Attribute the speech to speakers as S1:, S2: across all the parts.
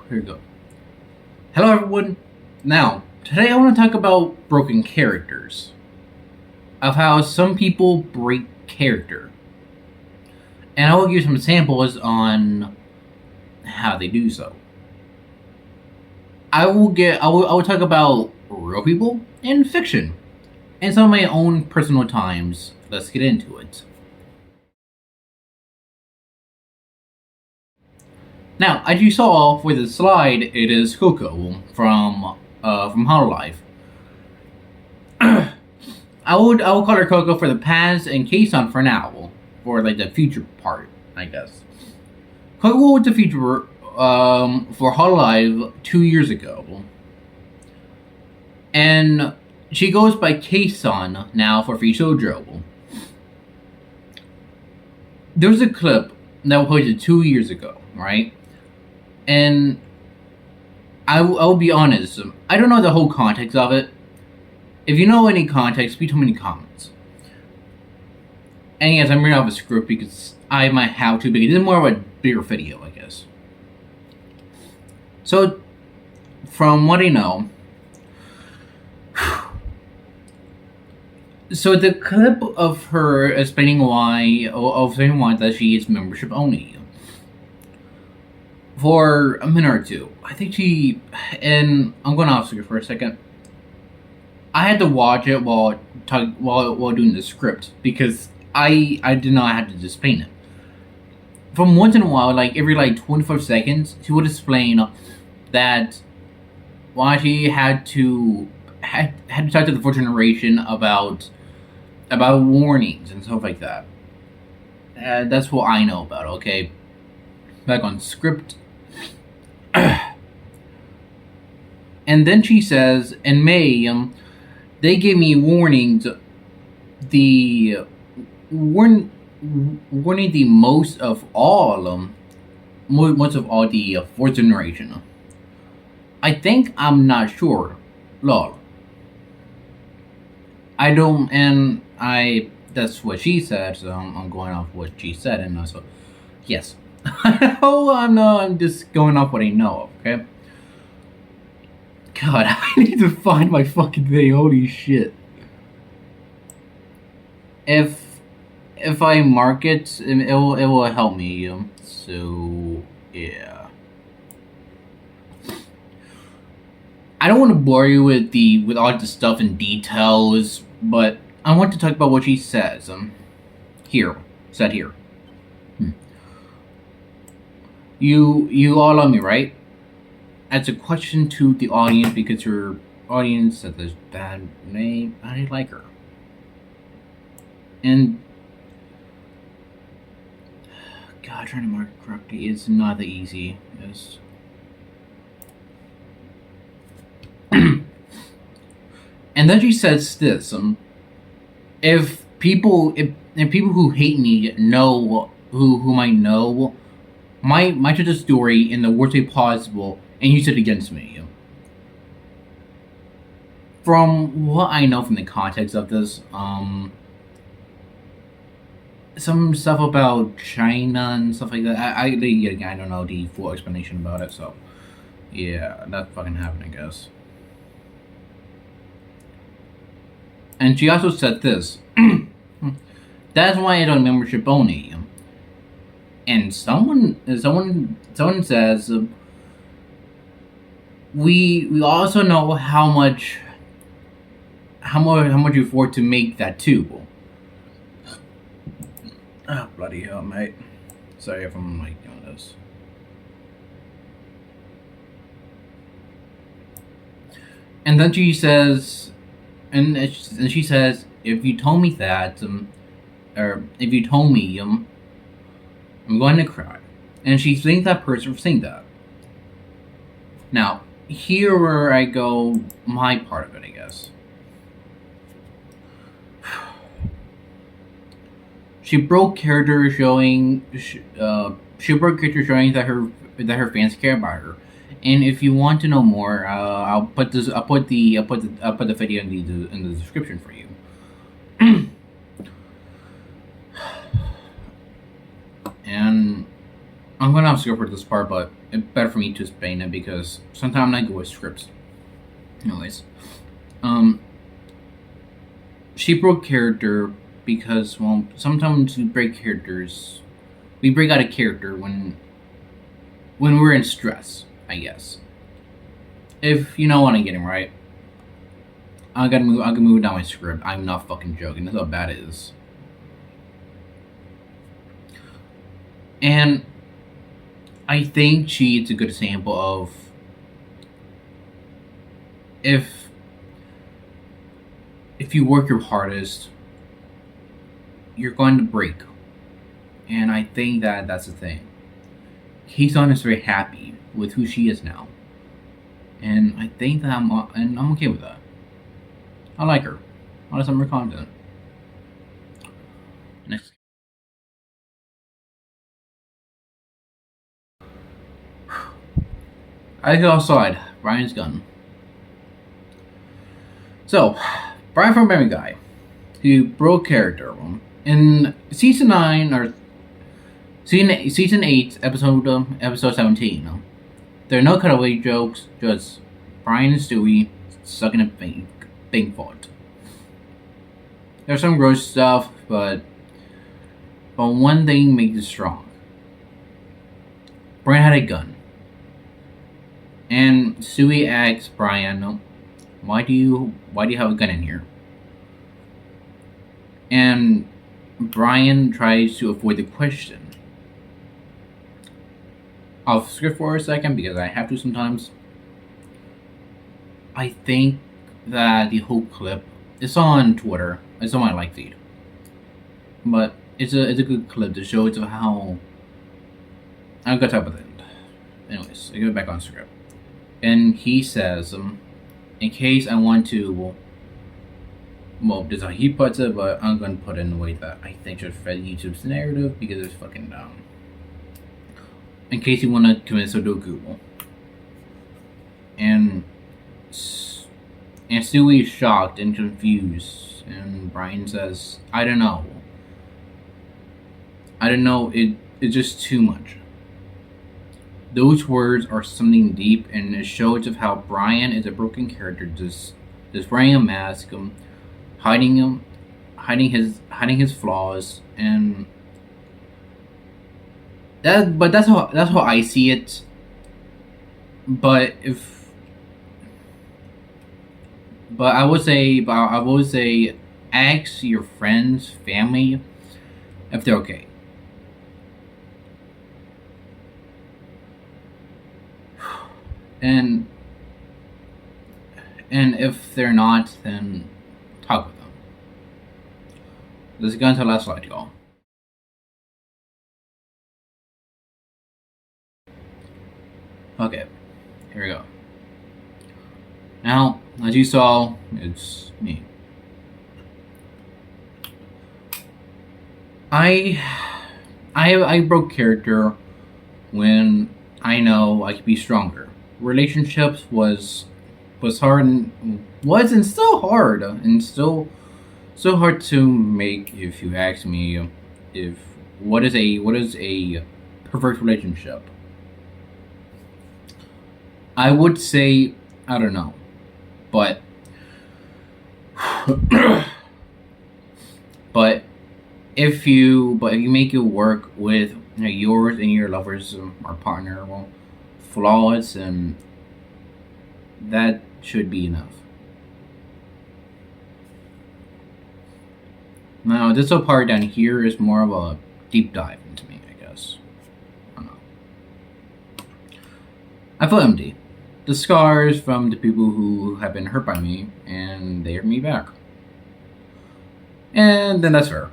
S1: Here we go. Hello, everyone. Now, today I want to talk about broken characters, of how some people break character, and I will give you some examples on how they do so. I will talk about real people and fiction, and some of my own personal times. Let's get into it. Now, as you saw with the slide, it is Coco from Hololive. I will call her Coco for the past and Kason for now, for like the future part, I guess. Coco was the future for Hololive 2 years ago, and she goes by Kason now for Free Shoujo. There was a clip that was posted 2 years ago, right? And I will be honest, I don't know the whole context of it. If you know any context, please tell me in the comments. And yes, I'm reading off a script because I might have to, because this is more of a bigger video, I guess. So, from what I know, so the clip of her explaining why that she is membership only for a minute or two. I think she, and I'm going off script for a second. I had to watch it while doing the script because I did not have to just paint it. From once in a while, like every 25 seconds, she would explain that why she had to talk to the fourth generation about warnings and stuff like that. That's what I know about. Okay, back on script. And then she says, in May, they gave me warnings. The warning the most of all the fourth generation. I think I'm not sure. Lol. I don't, and I. That's what she said, so I'm going off what she said, and also, yes. I'm just going off what I know of, okay? God, I need to find my fucking thing. Holy shit. If I mark it, it will help me. So yeah. I don't want to bore you with all the stuff and details, but I want to talk about what she says. Here, said here. You all love me, right? That's a question to the audience because your audience said this bad name. I like her. And God, trying to mark it correctly is not that easy. It's and then she says this: if people who hate me know whom I know might judge the story in the worst way possible and use it against me. From what I know from the context of this, some stuff about China and stuff like that. I don't know the full explanation about it, so yeah, that fucking happened, I guess. And she also said this: that's why I don't membership only. And someone says we also know how much you afford to make that too. Oh, bloody hell, mate. Sorry if I'm doing this. And then she says, she says, if you told me that, or if you told me, I'm going to cry. And she thanks that person for saying that. Now, here where I go, my part of it, I guess. She broke character showing that her fans care about her. And if you want to know more, I'll put the video in the description for you. And I'm gonna have to go for this part, but it's better for me to explain it because sometimes I'm not good with scripts. Anyways, um, she broke character because, well, sometimes we break characters. We break out of character when we're in stress, I guess. If you know what I'm getting, right? I can move down my script. I'm not fucking joking. That's how bad it is. And I think she's a good example of if if you work your hardest, you're going to break. And I think that that's the thing. He's honest very happy with who she is now, and I think that I'm okay with that. I like her. I like some of her content. Next, I go outside. Brian's gun. So, Brian from Family Guy, who broke character in season 9 or season 8, episode 17. There are no cutaway jokes, just Brian and Stewie sucking a bank vault. There's some gross stuff, but one thing makes it strong. Brian had a gun, and Stewie asks Brian, why do you have a gun in here?" And Brian tries to avoid the question. I'll skip for a second because I have to sometimes. I think that the whole clip it's on Twitter. It's on my like feed, but it's a good clip to show to how I'm gonna talk about it. Anyways, I go back on script, and he says, "In case I want to, well, this is how he puts it, but I'm gonna put it in the way that I think should fit YouTube's narrative because it's fucking dumb. In case you want to commit Sudoku, and Stewie is shocked and confused, and Brian says, I don't know. It's just too much. Those words are something deep, and it shows of how Brian is a broken character, just wearing a mask, hiding his flaws, and that's how I see it. But I would say, ask your friends, family, if they're okay. And if they're not, then talk with them. Let's go into the last slide, y'all. Okay, here we go. Now, as you saw, it's me. I broke character when I know I could be stronger. Relationships was hard and was and still hard and still so hard to make. If you ask me, if what is a perfect relationship, I would say I don't know, but but but if you make it work with yours and your lovers or partner, well, flaws, and that should be enough. Now, this whole part down here is more of a deep dive into me, I guess. I don't know. I feel empty. The scars from the people who have been hurt by me, and they hurt me back. And then that's fair.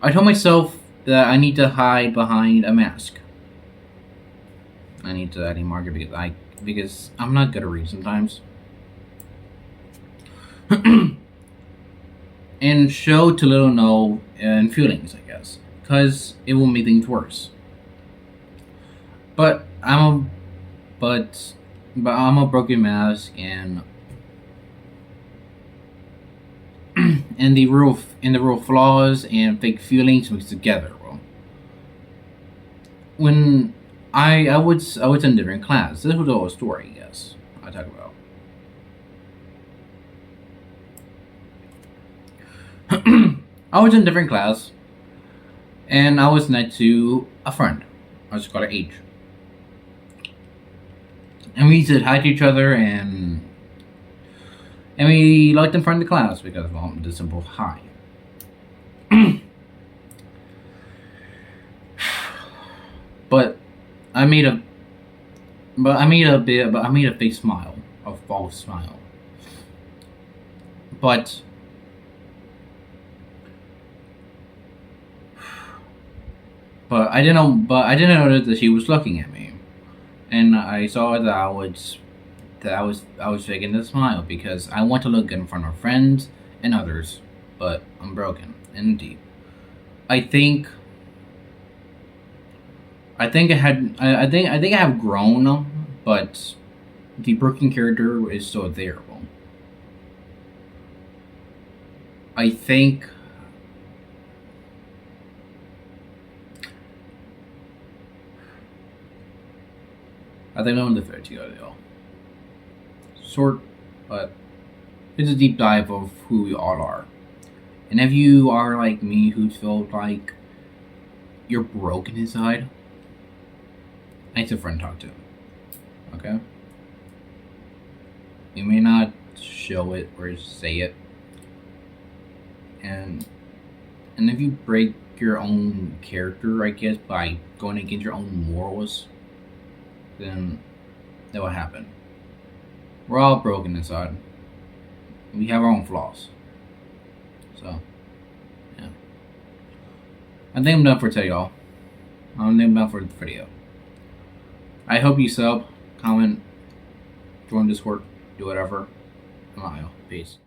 S1: I told myself that I need to hide behind a mask. I need to add a marker because I'm not good at reading sometimes. And show to little no and feelings, I guess, because it will make things worse. But but I'm a broken mask, and the real flaws and fake feelings mixed together. Well, when I was in different class. This was the whole story, yes. I talk about. I was in different class, and I was next to a friend. I just call her H, and we said hi to each other, and we liked in front of the class because well, the simple hi. But I made a, but I made a fake smile, a false smile. But but I didn't notice that she was looking at me, and I saw that I was faking the smile because I want to look good in front of friends and others, but I'm broken and deep. I think I think I have grown, but the broken character is still there. I think I think I'm the fair to go. Short, but it's a deep dive of who we all are. And if you are like me, who feel like you're broken inside, I need a friend to talk to. Okay, you may not show it or say it, and and if you break your own character, I guess by going against your own morals, then that will happen. We're all broken inside. We have our own flaws. So, yeah. I think I'm done for today, y'all. I think I'm done for the video. I hope you sub, comment, join Discord, do whatever. I'm out, y'all. Peace.